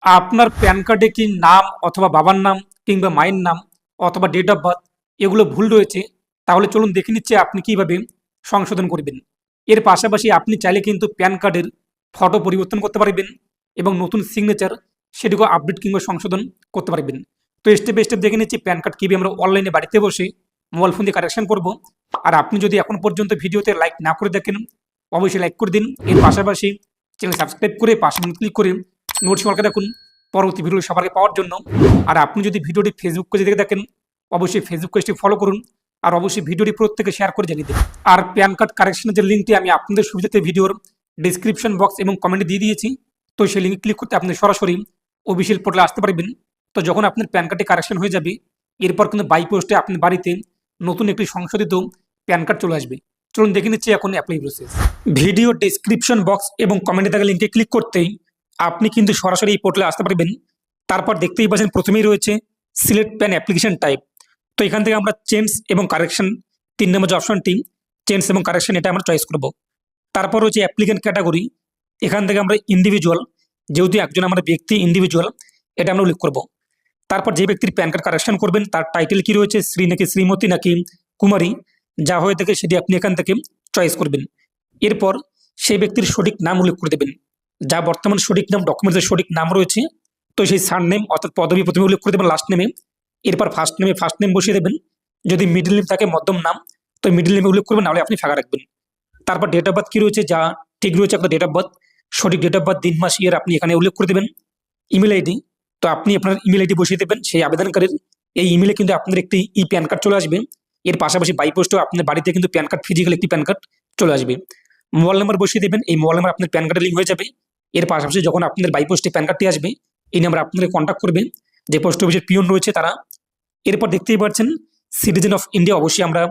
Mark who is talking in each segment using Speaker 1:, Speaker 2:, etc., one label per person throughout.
Speaker 1: আপনার প্যান কার্ডে কি নাম অথবা বাবার নাম কিংবা মায়ের নাম অথবা ডেট অফ বার্থ এগুলো ভুল রয়েছে? তাহলে চলুন দেখে নিচ্ছি আপনি কিভাবে সংশোধন করবেন। এর পাশাপাশি আপনি চাইলে কিন্তু প্যান কার্ডের ফটো পরিবর্তন করতে পারবেন এবং নতুন সিগনেচার সেটিকে আপডেট কিংবা সংশোধন করতে পারবেন। তো স্টেপ বাই স্টেপ দেখে নিচ্ছি প্যান কার্ড কীভাবে আমরা অনলাইনে বাড়িতে বসে মোবাইল ফোন দিয়ে কারেকশন করব। আর আপনি যদি এখন পর্যন্ত ভিডিওতে লাইক না করে দেখেন, অবশ্যই লাইক করে দিন। এর পাশাপাশি চ্যানেল সাবস্ক্রাইব করে পাশে ক্লিক করে নোটস মার্কে দেখুন পরবর্তী ভিডিও সবার আগে পাওয়ার জন্য। আর আপনি যদি ভিডিওটি ফেসবুক পেজে দেখে দেখেন, অবশ্যই ফেসবুক পেজটি ফলো করুন আর অবশ্যই ভিডিওটি প্রত্যেকে শেয়ার করে জানিয়ে দেন। আর প্যান কার্ড কারেকশনের যে লিঙ্কটি আমি আপনাদের সুবিধাতে ভিডিওর ডিসক্রিপশন বক্স এবং কমেন্টে দিয়ে দিয়েছি, তো সেই লিঙ্কে ক্লিক করতে আপনি সরাসরি অফিসিয়াল পোর্টালে আসতে পারবেন। তো যখন আপনার প্যান কার্ডটি কারেকশন হয়ে যাবে, এরপর কিন্তু বাই পোস্টে আপনার বাড়িতে নতুন একটি সংশোধিত প্যান কার্ড চলে আসবে। চলুন দেখে নিচ্ছি এখন apply process. Video description box এবং কমেন্টে থাকা লিঙ্কে ক্লিক করতেই আপনি কিন্তু সরাসরি এই পোর্টালে আসতে পারবেন। তারপর দেখতেই পাচ্ছেন প্রথমেই রয়েছে সিলেক্ট প্যান অ্যাপ্লিকেশন টাইপ। তো এখান থেকে আমরা চেঞ্জ এবং কারেকশন 3 নম্বর যে অপশনটি চেঞ্জ এবং কারেকশন, এটা আমরা চয়েস করব। তারপর রয়েছে অ্যাপ্লিকেন্ট ক্যাটাগরি। এখান থেকে আমরা ইন্ডিভিজুয়াল, যেহেতু একজন আমরা ব্যক্তি ইন্ডিভিজুয়াল, এটা আমরা উল্লেখ করব। তারপর যে ব্যক্তির প্যান কার্ড কারেকশন করবেন তার টাইটেল কি রয়েছে, শ্রী নাকি শ্রীমতী নাকি কুমারী, যা হয়ে থাকে সেটি আপনি এখান থেকে চয়েস করবেন। এরপর সেই ব্যক্তির সঠিক নাম উল্লেখ করে দেবেন, যা বর্তমান সঠিক নাম, ডকুমেন্টসের সঠিক নাম রয়েছে। তো সেই সারনেম অর্থাৎ পদবী প্রথমে উল্লেখ করে দেবেন লাস্ট নেমে। এরপর ফার্স্ট নেমে ফার্স্ট নেম বসিয়ে দেবেন। যদি মিডল নেম থাকে মধ্যম নাম, তো মিডল নেমে উল্লেখ করবেন, নাহলে আপনি ফাঁকা রাখবেন। তারপর ডেট অফ বার্থ কী রয়েছে, যা ঠিক রয়েছে আপনার ডেট অফ বার্থ, সঠিক ডেট অফ বার্থ, দিন মাস ইয়ার আপনি এখানে উল্লেখ করে দেবেন। ইমেল আইডি, তো আপনি আপনার ইমেল আইডি বসিয়ে দেবেন সেই আবেদনকারীর। এই ইমেলে কিন্তু আপনার একটি প্যান কার্ড চলে আসবে। এর পাশাপাশি বাই পোস্টেও আপনার বাড়িতে কিন্তু প্যান কার্ড, ফিজিক্যাল একটি প্যান কার্ড চলে আসবে। মোবাইল নাম্বার বসিয়ে দেবেন, এই মোবাইল নাম্বার আপনার প্যান কার্ডে লিঙ্ক হয়ে যাবে। এর পাশাপাশি যখন আপনাদের বাই পোস্টে প্যান কার্ডটি আসবে, এই নাম্বার আপনাদের কন্ট্যাক্ট করবে যে পোস্ট অফিসের পিয়ন রয়েছে তারা। এরপর দেখতেই পাচ্ছেন সিটিজেন অফ ইন্ডিয়া, অবশ্যই আমরা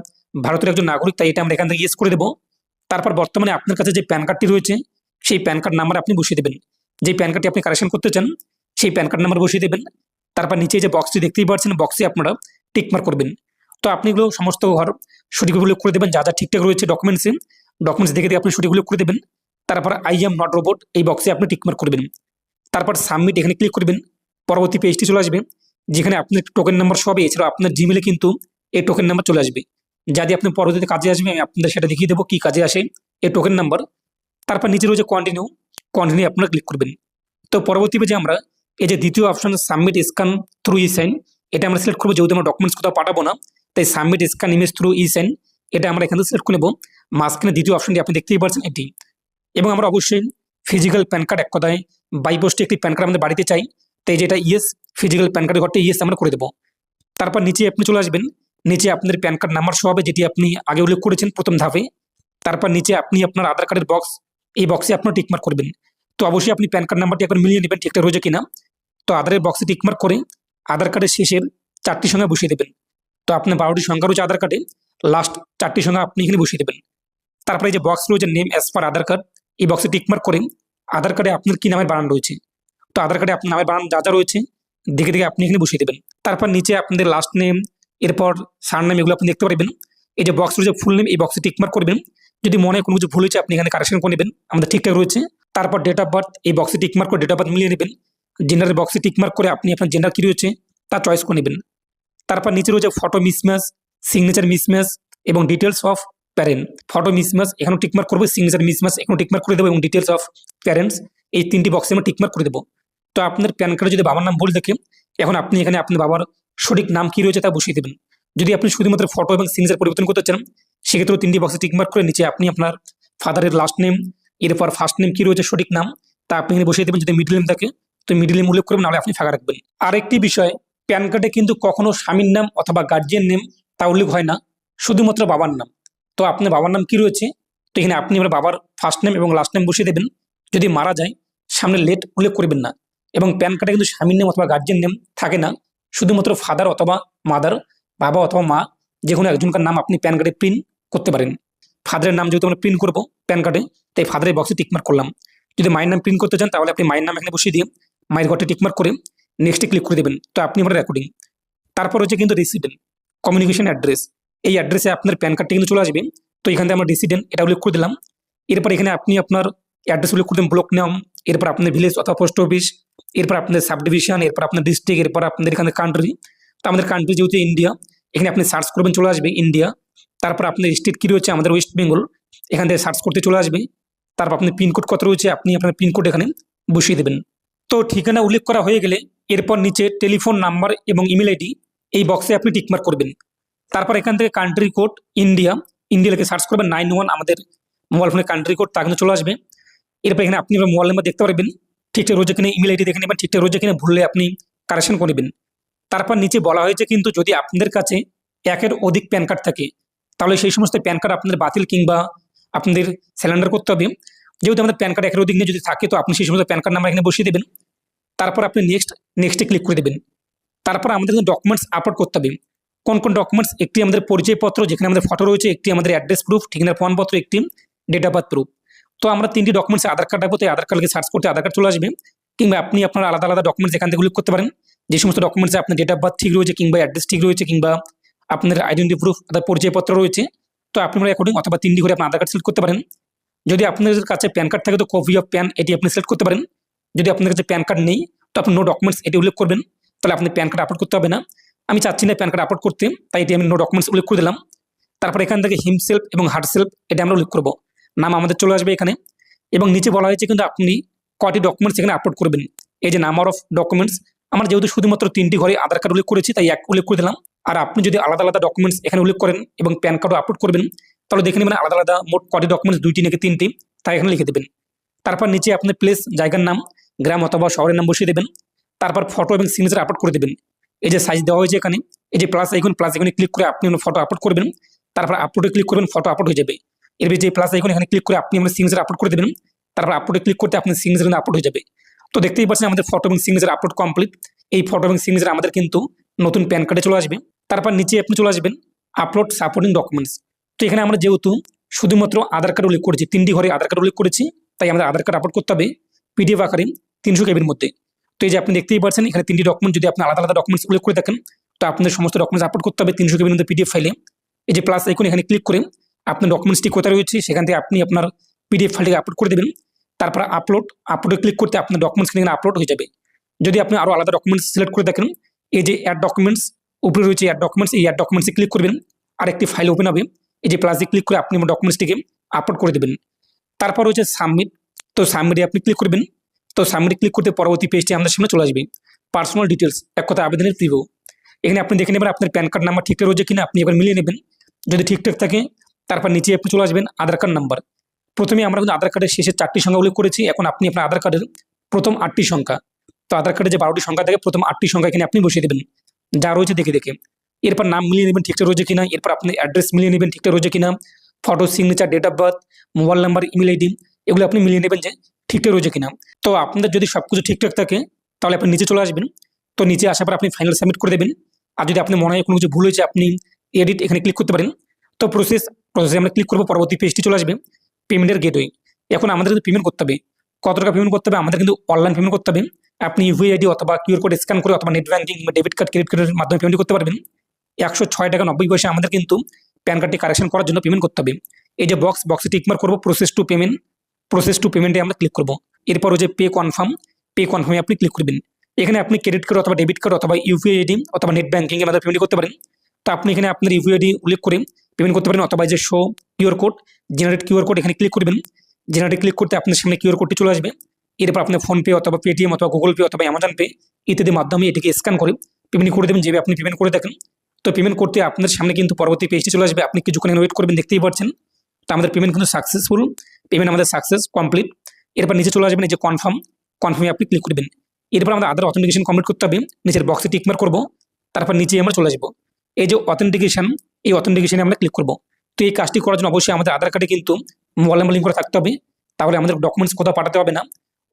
Speaker 1: ভারতের একজন নাগরিক, তাই এটা আমরা এখান থেকে ইয়েস করে দেবো। তারপর বর্তমানে আপনার কাছে যে প্যান কার্ডটি রয়েছে সেই প্যান কার্ড নাম্বার আপনি বসিয়ে দেবেন। যে প্যান কার্ডটি আপনি কারেকশন করতে চান সেই প্যান কার্ড নাম্বার বসিয়ে দেবেন। তারপর নিচে যে বক্সটি দেখতেই পাচ্ছেন, বক্সে আপনারা টিকমার্ক করবেন। তো আপনি এগুলো সমস্ত ঘর সঠিকভাবে উল্লেখ করে দেবেন, যা যা ঠিকঠাক রয়েছে ডকুমেন্টস দেখে আপনি সঠিক উল্লেখ করে দেবেন। তারপর আই এম নট রোবট, এই বক্সে আপনি টিকমার্ক করবেন। তারপর সাবমিট, এখানে ক্লিক করবেন। পরবর্তী পেজটি চলে আসবে, যেখানে আপনার টোকেন নাম্বার সব, এছাড়াও আপনার জিমেলে কিন্তু এই টোকেন নাম্বার চলে আসবে, যা দিয়ে আপনি পরবর্তীতে কাজে আসবে। আমি আপনাদের সেটা দেখিয়ে দেবো কি কাজে আসে এই টোকেন নাম্বার। তারপর নিচে রয়েছে কন্টিনিউ, কন্টিনিউ আপনারা ক্লিক করবেন। তো পরবর্তী পেজে আমরা এই যে দ্বিতীয় option submit scan through e sign, এটা আমরা সিলেক্ট করবো, যেহেতু আমরা ডকুমেন্টস কোথাও পাঠাবো না, তাই submit scan image through e sign এটা আমরা এখান থেকে সিলেক্ট করে নেবো। মাঝখানে দ্বিতীয় অপশনটি আপনি দেখতেই পাচ্ছেন এটি। এবং আমরা অবশ্যই ফিজিক্যাল প্যান কার্ড, এক কথায় বাই পোস্টে একটি প্যান কার্ড আমাদের বাড়িতে চাই, তাই যেটা ইয়েস, ফিজিক্যাল প্যান কার্ডের ঘরটা ইয়েস আমরা করে দেবো। তারপর নিচে আপনি চলে আসবেন, নিচে আপনাদের প্যান কার্ড নাম্বার সহ হবে, যেটি আপনি আগে উল্লেখ করেছেন প্রথম ধাপে। তারপর নিচে আপনি আপনার আধার কার্ডের বক্স, এই বক্সে আপনার টিকমার্ক করবেন। তো অবশ্যই আপনি প্যান কার্ড নাম্বারটি একবার মিলিয়ে নেবেন ঠিকঠাক রয়েছে কিনা। তো আধারের বক্সে টিকমার্ক করে আধার কার্ডের শেষের 4টি সংখ্যা বসিয়ে দেবেন। তো আপনার 12টি সংখ্যা রয়েছে আধার কার্ডে, লাস্ট 4টি সংখ্যা আপনি এখানে বসিয়ে দেবেন। তারপরে এই যে বক্স রয়েছে নেম অ্যাজ পার আধার কার্ড, এই বক্সে টিকমার্ক করেন আধার কার্ডে আপনার কি নামের বানান রয়েছে। তো আধার কার্ডে আপনার নামের বানান যা যা রয়েছে দেখে দেখে আপনি এখানে বসিয়ে দেবেন। তারপর নিচে আপনাদের লাস্ট নেম, এরপর সার নেম, এগুলো আপনি দেখতে পারবেন। এই যে বক্স রয়েছে ফুল নেম, এই বক্সে টিকমার্ক করবেন। যদি মনে হয় কোনো কিছু ভুল হয়েছে আপনি এখানে কারেকশন করে নেবেন, আমাদের ঠিকঠাক রয়েছে। তারপর ডেট অফ বার্থ, এই বক্সে টিকমার্ক করে ডেট অফ বার্থ মিলিয়ে নেবেন। জেন্ডারের বক্সে টিকমার্ক করে আপনি আপনার জেন্ডার কী রয়েছে তা চয়েস করে নেবেন। তারপর নিচে রয়েছে ফটো মিসম্যাচ, সিগনেচার মিসম্যাচ এবং details of parent. Photo mismatch এখানেও টিকমার্ক করবো, সিগনেচার মিসম্যাচ এখানেও টিকমার্ক করে দেবো, এবং ডিটেলস অফ প্যারেন্টস এই 3টি বক্সে আমরা টিকমার্ক করে দেবো। তো আপনার প্যান কার্ডে যদি বাবার নাম ভুল থাকে, এখন আপনি এখানে আপনার বাবার সঠিক নাম কী রয়েছে তা বসিয়ে দেবেন। যদি আপনি শুধুমাত্র ফটো এবং সিগনেচার পরিবর্তন করতে চান, সেক্ষেত্রেও 3টি বক্সে টিকমার্ক করে নিচে আপনি আপনার ফাদারের লাস্ট নেম, এরপর ফার্স্ট নেম কী রয়েছে সঠিক নাম তা আপনি এখানে বসিয়ে দেবেন। যদি মিডল নেম থাকে তো মিডল নেম উল্লেখ করবেন, নাহলে আপনি ফাঁকা রাখবেন। আরেকটি বিষয়, প্যান কার্ডে কিন্তু কখনো স্বামীর নাম অথবা গার্জিয়ান নেম তা উল্লেখ হয় না, শুধুমাত্র বাবার নাম। তো আপনার বাবার নাম কি রয়েছে, তো এখানে আপনি আপনার বাবার ফার্স্ট নেম এবং লাস্ট নেম বসিয়ে দেবেন। যদি মারা যায় সামনে লেট উল্লেখ করবেন না। এবং প্যান কার্ডে কিন্তু স্বামীর নেম অথবা গার্জিয়ান নেম থাকে না, শুধুমাত্র ফাদার অথবা মাদার, বাবা অথবা মা, যে কোনো একজনকার নাম আপনি প্যান কার্ডে প্রিন্ট করতে পারেন। ফাদারের নাম যেহেতু আমরা প্রিন্ট করবো প্যান কার্ডে, তাই ফাদারের বক্সে টিকমার্ক করলাম। যদি মায়ের নাম প্রিন্ট করতে চান তাহলে আপনি মায়ের নাম এখানে বসিয়ে দিয়ে মায়ের ঘরটা টিকমার্ক করে নেক্সটে ক্লিক করে দেবেন। তো আপনি আপনার রেকর্ডিং। তারপর হচ্ছে কিন্তু রেসিডেন্ট কমিউনিকেশন অ্যাড্রেস, এই অ্যাড্রেসে আপনার প্যান কার্ডটি কিন্তু চলে আসবে। তো এখান থেকে আমরা রেসিডেন্ট এটা উল্লেখ করে দিলাম। এরপর এখানে আপনি আপনার অ্যাড্রেস উল্লেখ করে দেবেন, ব্লক নাম, এরপর আপনার ভিলেজ অথবা পোস্ট অফিস, এরপর আপনাদের সাব ডিভিশন, এরপর আপনার ডিস্ট্রিক্ট, এরপর আপনাদের এখানে কান্ট্রি। তো আমাদের কান্ট্রি যেহেতু ইন্ডিয়া, এখানে আপনি সার্চ করবেন, চলে আসবে ইন্ডিয়া। তারপর আপনার স্টেট কী রয়েছে, আমাদের ওয়েস্ট বেঙ্গল, এখান থেকে সার্চ করতে চলে আসবে। তারপর আপনি পিনকোড কত রয়েছে, আপনি আপনার পিনকোড এখানে বসিয়ে দেবেন। তো ঠিকানা উল্লেখ করা হয়ে গেলে এরপর নিচে টেলিফোন নাম্বার এবং ইমেল আইডি এই বক্সে আপনি টিকমার্ক করবেন। তারপর এখান থেকে কান্ট্রি কোড ইন্ডিয়া, ইন্ডিয়া লিখে সার্চ করবেন 91, আমাদের মোবাইল ফোনের কান্ট্রি কোড, তা কিন্তু চলে আসবে। এরপর এখানে আপনি মোবাইল নাম্বার দেখতে পারবেন, ঠিকঠাক রয়েছে কিনা, ইমেল আইডি দেখে নেবেন ঠিকঠাক রয়েছে কিনা, ভুললে আপনি কারেকশন করে নেবেন। তারপর নিচে বলা হয়েছে কিন্তু যদি আপনাদের কাছে একের অধিক প্যান কার্ড থাকে, তাহলে সেই সমস্ত প্যান কার্ড আপনাদের বাতিল কিংবা আপনাদের স্যালেন্ডার করতে হবে। যেহেতু আমাদের প্যান কার্ড একের অধিক নিয়ে যদি থাকে, তো আপনি সেই সমস্ত প্যান কার্ড নাম্বার এখানে বসিয়ে দেবেন। তারপর আপনি নেক্সটে ক্লিক করে দেবেন। তারপর আমাদের কিন্তু ডকুমেন্টস আপলোড করতে হবে। কোন কোন ডকুমেন্টস, একটি আমাদের পরিচয়পত্র যেখানে আমাদের ফটো রয়েছে, একটি আমাদের অ্যাড্রেস প্রুফ, ঠিকানার প্রমাণপত্র, একটি ডেট অফ বার্থ প্রুফ। তো আমরা 3টি ডকুমেন্টস, আধার কার্ড রাখবো, তাই আধার কার্ডকে সার্চ করতে আধার কার্ড চলে আসবে। কিংবা আপনি আপনার আলাদা আলাদা ডকুমেন্টস এখান থেকে উল্লেখ করতে পারেন, যে সমস্ত ডকুমেন্টসে আপনার ডেট অফ বার্থ ঠিক রয়েছে কিংবা অ্যাড্রেস ঠিক রয়েছে কিংবা আপনার আইডেন্টি প্রুফ অর্থাৎ পরিচয়পত্র রয়েছে। তো আপনি অ্যাকর্ডিং অথবা 3টি করে আপনার আধার কার্ড সিলেক্ট করতে পারেন। যদি আপনাদের কাছে প্যান কার্ড থাকে তো কপি অফ প্যান এটি আপনি সিলেক্ট করতে পারেন। যদি আপনার কাছে প্যান কার্ড নেই তো আপনি নো ডকুমেন্টস এটি উল্লেখ করবেন, তাহলে আপনি প্যান কার্ড আপলোড করতে হবে না। আমি চাচ্ছি না প্যান কার্ড আপলোড করতে, তাই এটি আমি নো ডকুমেন্টস উল্লেখ করে দিলাম। তারপর এখান থেকে হিমসেলফ এবং হার্টসেলফ এটা আমরা উল্লেখ করবো, নাম আমাদের চলে আসবে এখানে। এবং নিচে বলা হয়েছে কিন্তু আপনি কয়টি ডকুমেন্টস এখানে আপলোড করবেন, এই যে নাম্বার অফ ডকুমেন্টস। আমরা যেহেতু শুধুমাত্র 3টি ঘরে আধার কার্ড উল্লেখ করেছি, তাই এক উল্লেখ করে দিলাম। আর আপনি যদি আলাদা আলাদা ডকুমেন্টস এখানে উল্লেখ করেন এবং প্যান কার্ডও আপলোড করবেন, তাহলে দেখে নেবেন আলাদা আলাদা মোট কয়টি ডকুমেন্টস, 2টি নাকি 3টি, তাই এখানে লিখে দেবেন। তারপর নিচে আপনার প্লেস, জায়গার নাম, গ্রাম অথবা শহরের নাম বসিয়ে দেবেন। তারপর ফটো এবং সিগনেচার আপলোড করে দেবেন। এই যে সাইজ দেওয়া হয়েছে এখানে, এই যে প্লাস আইকনে ক্লিক করে আপনি ফটো আপলোড করবেন। তারপর আপলোডে ক্লিক করবেন, ফটো আপলোড হয়ে যাবে। এর যে প্লাস আইকন এখানে ক্লিক করে আপনি আপনার সিগনেচার আপলোড করে দেবেন। তারপর আপলোডে ক্লিক করতে আপনার সিগনেচার আপলোড হয়ে যাবে। তো দেখতেই পাচ্ছেন আমাদের ফটো এবং সিগনেচার আপলোড কমপ্লিট। এই ফটো এবং সিগনেচার আমাদের কিন্তু নতুন প্যান কার্ডে চলে আসবে। তারপর নিচে আপনি চলে আসবেন আপলোড সাপোর্টিং ডকুমেন্টস। তো এখানে আমরা যেহেতু শুধুমাত্র আধার কার্ড উল্লেখ করেছি, 3টি ঘরে আধার কার্ড উল্লেখ করেছি, তাই আমাদের আধার কার্ড আপলোড করতে হবে পিডিএফ আকারে 300 কেবির মধ্যে। তো এই যে আপনি দেখতেই পাচ্ছেন এখানে 3টি ডকুমেন্ট, যদি আপনি আলাদা আলাদা ডকুমেন্টস উল্লেখ করে থাকেন তো আপনাদের সমস্ত ডকুমেন্টস আপলোড করতে হবে 300 কেবির মধ্যে পিডিএফ ফাইলে। এই যে প্লাস আইকন এখানে ক্লিক করে আপনার ডকুমেন্টসটি কোথায় রয়েছে সেখান থেকে আপনি আপনার পিডিএফ ফাইলটিকে আপলোড করে দেবেন। তারপর আপলোডে ক্লিক করতে আপনার ডকুমেন্টস এখানে আপলোড হয়ে যাবে। যদি আপনি আরও আলাদা ডকুমেন্টস সিলেক্ট করে থাকেন, এই যে অ্যাড ডকুমেন্টস উপরে রয়েছে অ্যাড ডকুমেন্টস, এই অ্যাড ডকুমেন্টসে ক্লিক করবেন, আর একটি ফাইল ওপেন হবে। এই যে প্লাসে ক্লিক করে আপনি আমার ডকুমেন্টসটিকে আপলোড করে দেবেন। তারপর হচ্ছে সাবমিট। তো সাবমিটে আপনি ক্লিক করবেন। তো সাবমিটে ক্লিক করতে পরবর্তী পেজটি আমাদের সামনে চলে আসবে, পার্সোনাল ডিটেলস, এক কথা আবেদনের প্রিভিউ। এখানে আপনি দেখে নেবেন আপনার প্যান কার্ড নাম্বার ঠিকঠাক রয়েছে কিনা, আপনি এবার মিলিয়ে নেবেন। যদি ঠিকঠাক থাকে তারপর নিচে আপনি চলে আসবেন আধার কার্ড নাম্বার। প্রথমে আমরা কিন্তু আধার কার্ডের শেষে 4টি সংখ্যা উল্লেখ করেছি, এখন আপনি আপনার আধার কার্ডের প্রথম 8টি সংখ্যা, তো আধার কার্ডে যে 12টি সংখ্যা থাকে প্রথম 8টি সংখ্যা এখানে আপনি বসিয়ে দেবেন যা রয়েছে দেখে দেখে। এরপর নাম মিলিয়ে নেবেন ঠিকঠাক রয়েছে কিনা, এরপর আপনি অ্যাড্রেস মিলিয়ে নেবেন ঠিকঠাক রয়েছে কিনা, photo, signature, date of birth, mobile number, email ID, এগুলো আপনি মিলিয়ে নেবেন যে ঠিকঠাক রয়েছে কিনা। তো আপনাদের যদি সব কিছু ঠিকঠাক থাকে তাহলে আপনি নিচে চলে আসবেন। তো নিচে আসার পর আপনি ফাইনাল সাবমিট করে দেবেন। আর যদি আপনি মনে হয় কোনো কিছু ভুল হয়েছে আপনি এডিট এখানে ক্লিক করতে পারেন। তো প্রসেসে আমরা ক্লিক করবো, পরবর্তী পেজটি চলে আসবে পেমেন্টের গেটওয়ে। এখন আমাদের কিন্তু পেমেন্ট করতে হবে। কত টাকা পেমেন্ট করতে হবে, আমাদের কিন্তু অনলাইন পেমেন্ট করতে হবে। আপনি ইউপিআই আইডি অথবা কিউআর কোড স্ক্যান করে অথবা নেট ব্যাঙ্কিং বা ডেবিট কার্ড, ক্রেডিট কার্ডের মাধ্যমে পেমেন্ট করতে পারবেন। 106.90 টাকা আমাদের কিন্তু প্যান কার্ডটি কারেকশন করার জন্য পেমেন্ট করতে হবে। এই যে বক্সে টিকমার্ক করবো প্রসেস টু পেমেন্টে আমরা ক্লিক করবো। এরপর যে পে কনফার্মে আপনি ক্লিক করবেন। এখানে আপনি ক্রেডিট কার্ড অথবা ডেবিট কার্ড অথবা ইউপিআই আইডি অথবা নেট ব্যাঙ্কিং এর মাধ্যমে পেমেন্ট করতে পারেন। তো আপনি এখানে আপনার ইউপিআই আইডি উল্লেখ করে পেমেন্ট করতে পারেন, অথবা যে show QR code, generate QR code এখানে ক্লিক করবেন। জেনারেট ক্লিক করতে আপনার সামনে কিউআর কোডটি চলে আসবে। এরপর আপনি ফোনপে অথবা পেটিএম অথবা গুগল পে অথবা অ্যামাজন পে ইত্যাদির মাধ্যমে এটিকে স্ক্যান করে পেমেন্ট করে দেবেন, যেভাবে আপনি পেমেন্ট করে থাকেন। তো পেমেন্ট করতে আপনার সামনে কিন্তু পরবর্তী পেজটি চলে আসবে, আপনি কিছুক্ষণ ওয়েট করবেন, দেখতেই পাচ্ছেন। তো আমাদের পেমেন্ট কিন্তু সাকসেসফুল, পেমেন্ট আমাদের সাকসেস কমপ্লিট। এরপর নিচে চলে আসবেন, এই যে কনফার্মে আপনি ক্লিক করবেন। এরপর আমাদের আধার অথেন্টিকেশন কমপ্লিট করতে হবে, নিচের বক্সে টিকমার্ক করবো। তারপর নিচে আমরা চলে আসবো, এই যে এই অথেন্টিকেশনে আমরা ক্লিক করবো। তো এই কাজটি করার জন্য অবশ্যই আমাদের আধার কার্ডে কিন্তু মোবাইল নাম্বার লিঙ্ক করে থাকতে হবে, তাহলে আমাদের ডকুমেন্টস কোথাও পাঠাতে হবে না।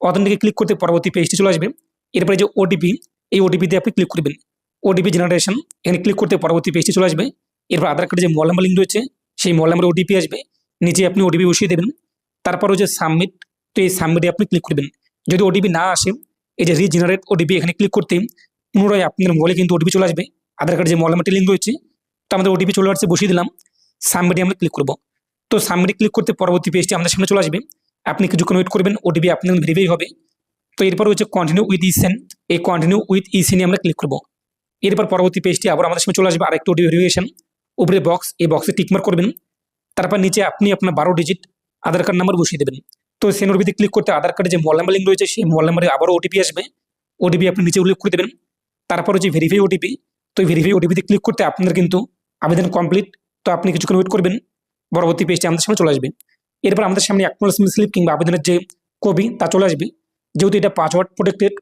Speaker 1: অথেন্টিকে ক্লিক করতে পরবর্তী পেজটি চলে আসবে। এরপরে যে ওটিপি, এই ওটিপিতে আপনি ক্লিক করবেন। ওটিপি জেনারেশন এখানে ক্লিক করতে পরবর্তী পেজটি চলে আসবে। এরপর আধার কার্ডে যে মোবাইল নাম্বার লিঙ্ক রয়েছে সেই মোবাইল নাম্বারে ওটিপি আসবে, নিচে আপনি ওটিপি বসিয়ে দেবেন। তারপর যে সাবমিট, তো এই সাবমিটে আপনি ক্লিক করবেন। যদি ওটিপি না আসে, এই যে রিজেনারেট ওটিপি এখানে ক্লিক করতে পুনরায় আপনার মোবাইলে কিন্তু ওটিপি চলে আসবে। আধার কার্ডে যে মোবাইল নাম্বারটি লিঙ্ক রয়েছে, তো আমাদের ওটিপি চলে আসছে, বসিয়ে দিলাম। সাবমিটে আমরা ক্লিক করবো। তো সাবমিটে ক্লিক করতে পরবর্তী পেজটি আমাদের সামনে চলে আসবে। আপনি কিছুক্ষণ ওয়েট করবেন, ওটিপি আপনার ভেরিফাই হবে। তো এরপর হচ্ছে কন্টিনিউ উইথ ইসেন, এই কন্টিনিউ উইথ ইসেনে আমরা ক্লিক করবো। এরপর পরবর্তী পেজটি আবার আমাদের সামনে চলে আসবে আরেকটু ওটিপি ভেরিফিকেশন। উপরে বক্স, এই বক্সে টিকমার্ক করবেন। তারপর নিচে আপনি আপনার 12 ডিজিট আধার কার্ড নাম্বার বসিয়ে দেবেন। তো সেন ওটিপিতে ক্লিক করতে আধার কার্ডে যে মোবাইল নাম্বার লিঙ্ক রয়েছে সেই মোবাইল নাম্বারে আবারও ওটিপি আসবে, ওটিপি আপনি নিচে উল্লেখ করে দেবেন। তারপর হচ্ছে ভেরিফাই ওটিপি, তো ভেরিফাই ওটিপিতে ক্লিক করতে আপনাদের কিন্তু আবেদন কমপ্লিট। তো আপনি কিছুক্ষণ ওয়েট করবেন, পরবর্তী পেজটি আমাদের সামনে চলে আসবে। এরপর আমাদের সামনে অ্যাকনোলেজমেন্ট স্লিপ কিংবা আবেদনের যে কপি তা চলে আসবে। যেহেতু এটা পাসওয়ার্ড প্রোটেক্টেড,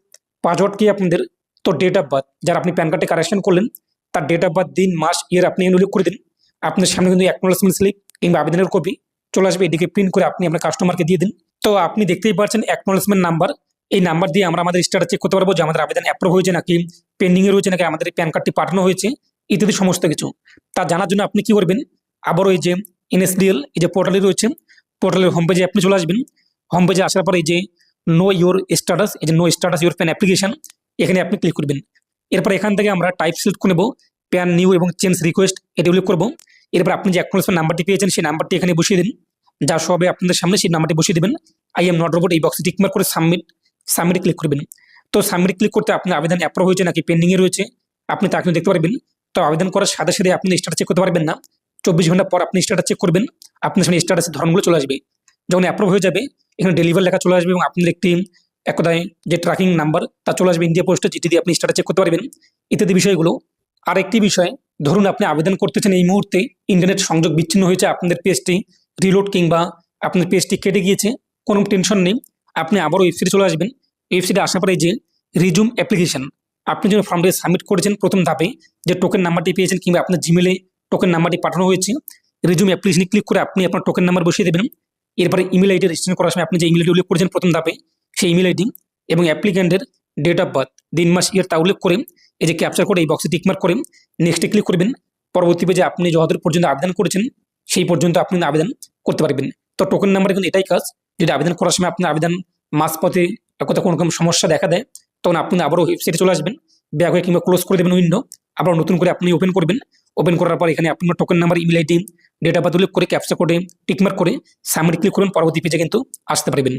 Speaker 1: পাসওয়ার্ড কি আপনাদের, তো ডেট অফ বার্থ যারা আপনি প্যান কার্ডে কারেকশন করলেন তার ডেট অফ বার্থ, দিন, মাস, ইয়ার আপনি উল্লেখ করে দিন। আপনার সামনে কিন্তু অ্যাকনোলেজমেন্ট স্লিপ কিংবা আবেদনের কপি চলে আসবে, এটিকে প্রিন্ট করে আপনি আপনার কাস্টমারকে দিয়ে দিন। তো আপনি দেখতেই পাচ্ছেন অ্যাকনোলেজমেন্ট নাম্বার, এই নাম্বার দিয়ে আমরা আমাদের স্ট্যাটাস চেক করতে পারবো যে আমাদের আবেদন অ্যাপ্রুভ হয়েছে নাকি পেন্ডিংয়ে রয়েছে, নাকি আমাদের প্যান কার্ডটি পাঠানো হয়েছে, ইত্যাদি সমস্ত কিছু। তা জানার জন্য আপনি কি করবেন, আবারও এই যে এনএসডিএল এই যে পোর্টালে রয়েছে, পোর্টালের হোম পেজে আপনি চলে আসবেন। হোম পেজে আসার পর এই যে নো ইউর স্ট্যাটাস, এই যে know status your PAN application, এখানে আপনি ক্লিক করবেন। এরপর এখান থেকে আমরা টাইপ সিলেক্ট করে নেব, প্যান নিউ এবং চেঞ্জ রিকোয়েস্ট এটি উল্লেখ করবো। এরপর আপনি যে অ্যাকনোলেজমেন্ট নাম্বারটি পেয়েছেন সেই নাম্বারটি এখানে বসিয়ে দিন, যা সবে আপনাদের সামনে সেই নাম্বারটি বসিয়ে দেবেন। আই এম নট রোবট এই বক্সে টিকমার্ক করে সাবমিট ক্লিক করবেন। তো সাবমিট ক্লিক করতে আপনার আবেদন অ্যাপ্রুভ হয়েছে নাকি পেন্ডিংয়ে রয়েছে আপনি তা কিন্তু দেখতে পারবেন। তো আবেদন করার সাথে সাথে আপনি স্ট্যাটাস চেক করতে পারবেন না, 24 ঘন্টা পর আপনি স্ট্যাটাস চেক করবেন, আপনার সামনে স্ট্যাটাসের ধরনগুলো চলে আসবে। যখন অ্যাপ্রুভ হয়ে যাবে এখানে ডেলিভার লেখা চলে আসবে এবং আপনার একটি এক কথায় যে ট্র্যাকিং নাম্বার তা চলে আসবে ইন্ডিয়া পোস্টে, যেটি দিয়ে আপনি স্ট্যাটাস চেক করতে পারবেন, ইত্যাদি বিষয়গুলো। আর একটি বিষয়, ধরুন আপনি আবেদন করতেছেন, এই মুহূর্তে ইন্টারনেট সংযোগ বিচ্ছিন্ন হয়েছে, আপনাদের পেজটি রিলোড কিংবা আপনার পেজটি কেটে গিয়েছে, কোনো টেনশন নেই, আপনি আবারও ওয়েবসাইটে চলে আসবেন। ওয়েবসাইটে আসার পরে যে রিজুম অ্যাপ্লিকেশন, আপনি যখন ফর্মটি সাবমিট করেছেন প্রথম ধাপে যে টোকেন নাম্বারটি পেয়েছেন কিংবা আপনার জিমেলে টোকেন নাম্বারটি পাঠানো হয়েছে, রিজুম অ্যাপ্লিকেশনে ক্লিক করে আপনি আপনার টোকেন নাম্বার বসিয়ে দেবেন। এরপরে ইমেল আইডি রেজিস্ট্রেশন করার সময় আপনি যে ইমেল আইডি উল্লেখ করেছেন প্রথম ধাপে সেই ইমেল আইডি এবং অ্যাপ্লিক্যান্টের ডেট অফ বার্থ, দিন, মাস, ইয়ার তা উল্লেখ করে এই যে ক্যাপচার করে এই বক্সে টিকমার্ক করে নেক্সটে ক্লিক করবেন। পরবর্তী পেজে আপনি যতদূর পর্যন্ত আবেদন করেছেন সেই পর্যন্ত আপনি আবেদন করতে পারবেন। তো টোকেন নাম্বার কিন্তু এটাই কাজ, যদি আবেদন করার সময় আপনার আবেদন মাঝপথে কোথাও কোনো রকম সমস্যা দেখা দেয় তখন আপনি আবারও ওয়েবসাইটে চলে আসবেন, ব্যাক হয়ে কিংবা ক্লোজ করে দেবেন উইন্ডো, আবার নতুন করে আপনি ওপেন করবেন। ওপেন করার পর এখানে আপনার token number, email ID, date of birth উল্লেখ করে ক্যাপচার করে টিকমার্ক করে সাবমিট ক্লিক করবেন, পরবর্তী পেজে কিন্তু আসতে পারবেন।